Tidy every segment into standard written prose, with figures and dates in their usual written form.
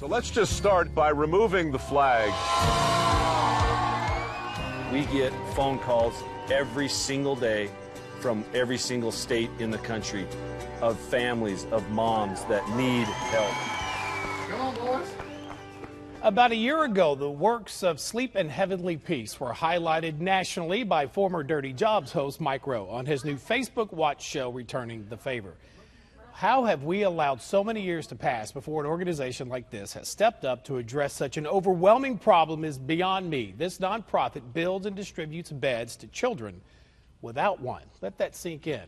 So let's just start by removing the flag. We get phone calls every single day from every single state in the country of families, of moms that need help. Come on, boys. About a year ago, the works of Sleep in Heavenly Peace were highlighted nationally by former Dirty Jobs host Mike Rowe on his new Facebook Watch show, Returning the Favor. How have we allowed so many years to pass before an organization like this has stepped up to address such an overwhelming problem is beyond me. This nonprofit builds and distributes beds to children without one. Let that sink in.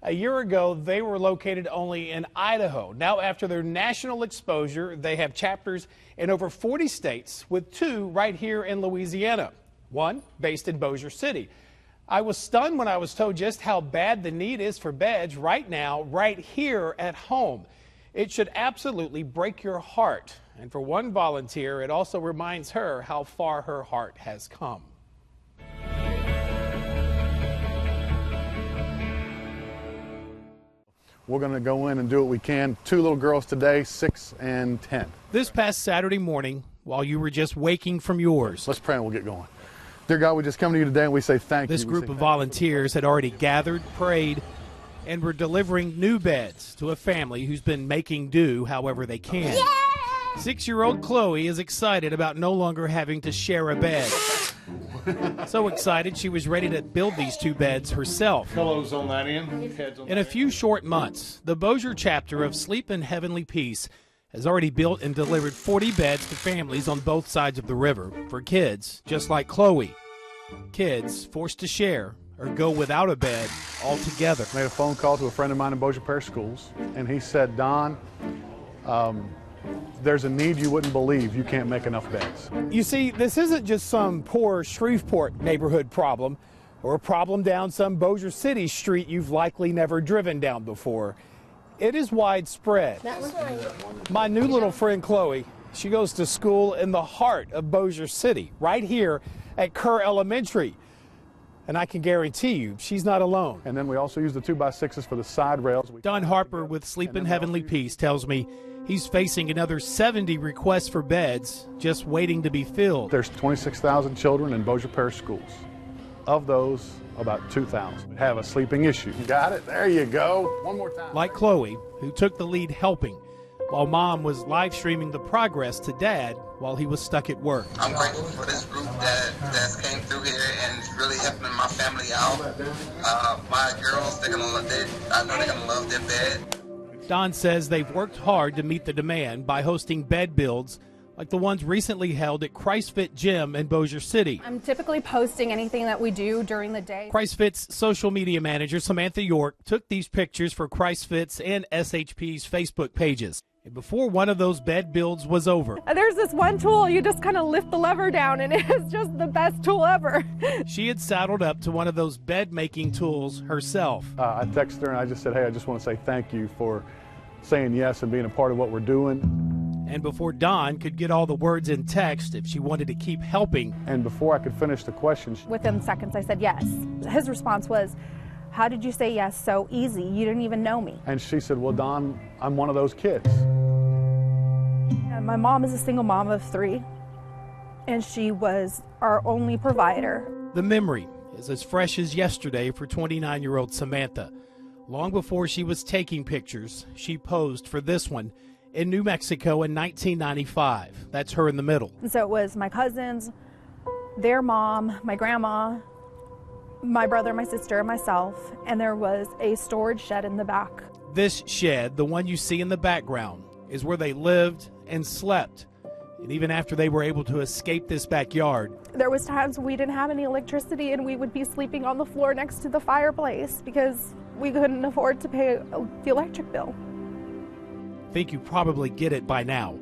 A year ago, they were located only in Idaho. Now, after their national exposure, they have chapters in over 40 states, with 2 right here in Louisiana, one based in Bossier City. I was stunned when I was told just how bad the need is for beds right now, right here at home. It should absolutely break your heart. And for one volunteer, it also reminds her how far her heart has come. We're going to go in and do what we can. 2 little girls today, 6 and 10. This past Saturday morning, while you were just waking from yours, Let's pray and we'll get going. Dear God, we just come to you today and we say thank you. This group of volunteers had already gathered, prayed, and were delivering new beds to a family who's been making do however they can. 6-year-old Chloe is excited about no longer having to share a bed. So excited she was ready to build these 2 beds herself. Pillows on that end, heads on In a few short months, the Bossier chapter of Sleep in Heavenly Peace has already built and delivered 40 beds to families on both sides of the river for kids just like Chloe. Kids forced to share or go without a bed altogether. Made a phone call to a friend of mine in Bossier Parish Schools, and he said, Don, there's a need you wouldn't believe. You can't make enough beds. You see, this isn't just some poor Shreveport neighborhood problem or a problem down some Bossier City street you've likely never driven down before. It is widespread. My new little friend Chloe, she goes to school in the heart of Bossier City, right here at Kerr Elementary. And I can guarantee you, she's not alone. And then we also use the 2x6s for the side rails. Don Harper with Sleep in Heavenly Peace tells me he's facing another 70 requests for beds just waiting to be filled. There's 26,000 children in Bossier Parish Schools. Of those, about 2,000 have a sleeping issue. Got it? There you go. One more time. Like Chloe, who took the lead helping, while Mom was live streaming the progress to Dad while he was stuck at work. I'm grateful for this group that came through here and is really helping my family out. My girls, I know they're gonna love their bed. Don says they've worked hard to meet the demand by hosting bed builds like the ones recently held at ChristFit Gym in Bossier City. I'm typically posting anything that we do during the day. ChristFit's social media manager, Samantha York, took these pictures for ChristFit's and SHP's Facebook pages. And before one of those bed builds was over, There's this one tool, you just kind of lift the lever down and it's just the best tool ever. she had saddled up to one of those bed-making tools herself. I texted her and I just said, hey, I just want to say thank you for saying yes and being a part of what we're doing. And before Don could get all the words in text if she wanted to keep helping, And before I could finish the question, Within seconds I said yes. His response was, how did you say yes so easy? You didn't even know me. and she said, well, Don, I'm one of those kids. And my mom is a single mom of 3, and she was our only provider. the memory is as fresh as yesterday for 29-year-old Samantha. Long before she was taking pictures, she posed for this one in New Mexico in 1995. That's her in the middle. And so it was my cousins, their mom, my grandma, my brother, my sister, and myself, and there was a storage shed in the back. This shed, the one you see in the background, is where they lived and slept. And even after they were able to escape this backyard, There was times we didn't have any electricity and we would be sleeping on the floor next to the fireplace because we couldn't afford to pay the electric bill. I think you probably get it by now.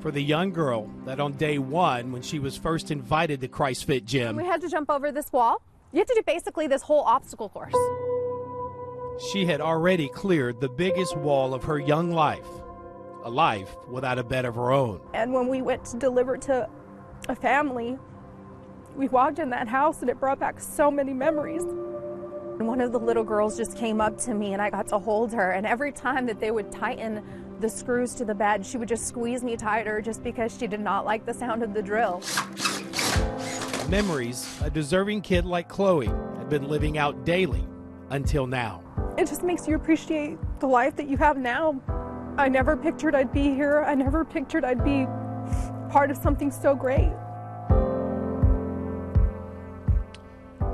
For the young girl that on day 1, when she was first invited to ChristFit Gym, We had to jump over this wall. You had to do basically this whole obstacle course. she had already cleared the biggest wall of her young life, a life without a bed of her own. And when we went to deliver to a family, we walked in that house and it brought back so many memories. And one of the little girls just came up to me and I got to hold her. And every time that they would tighten the screws to the bed, she would just squeeze me tighter just because she did not like the sound of the drill. Memories a deserving kid like Chloe had been living out daily until now. It just makes you appreciate the life that you have now. I never pictured I'd be here. I never pictured I'd be part of something so great.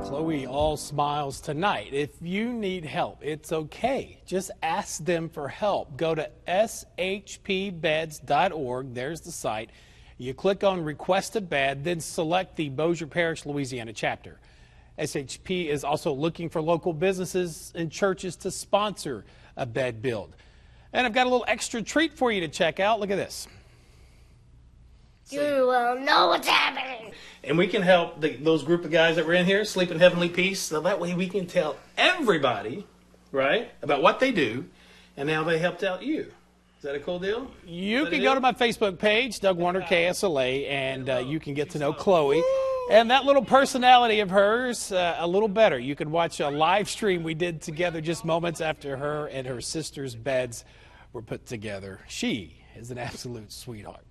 Chloe all smiles tonight. If you need help, it's okay. Just ask them for help. Go to shpbeds.org. There's the site. You click on Request a Bed, then select the Bossier Parish, Louisiana chapter. SHP is also looking for local businesses and churches to sponsor a bed build. And I've got a little extra treat for you to check out. Look at this. You will know what's happening. And we can help those group of guys that were in here sleep in heavenly peace. So that way we can tell everybody, right, about what they do and how they helped out you. Is that a cool deal? You can go to my Facebook page, Doug Warner KSLA, and you can get to know Chloe. And that little personality of hers a little better. You can watch a live stream we did together just moments after her and her sister's beds were put together. She is an absolute sweetheart.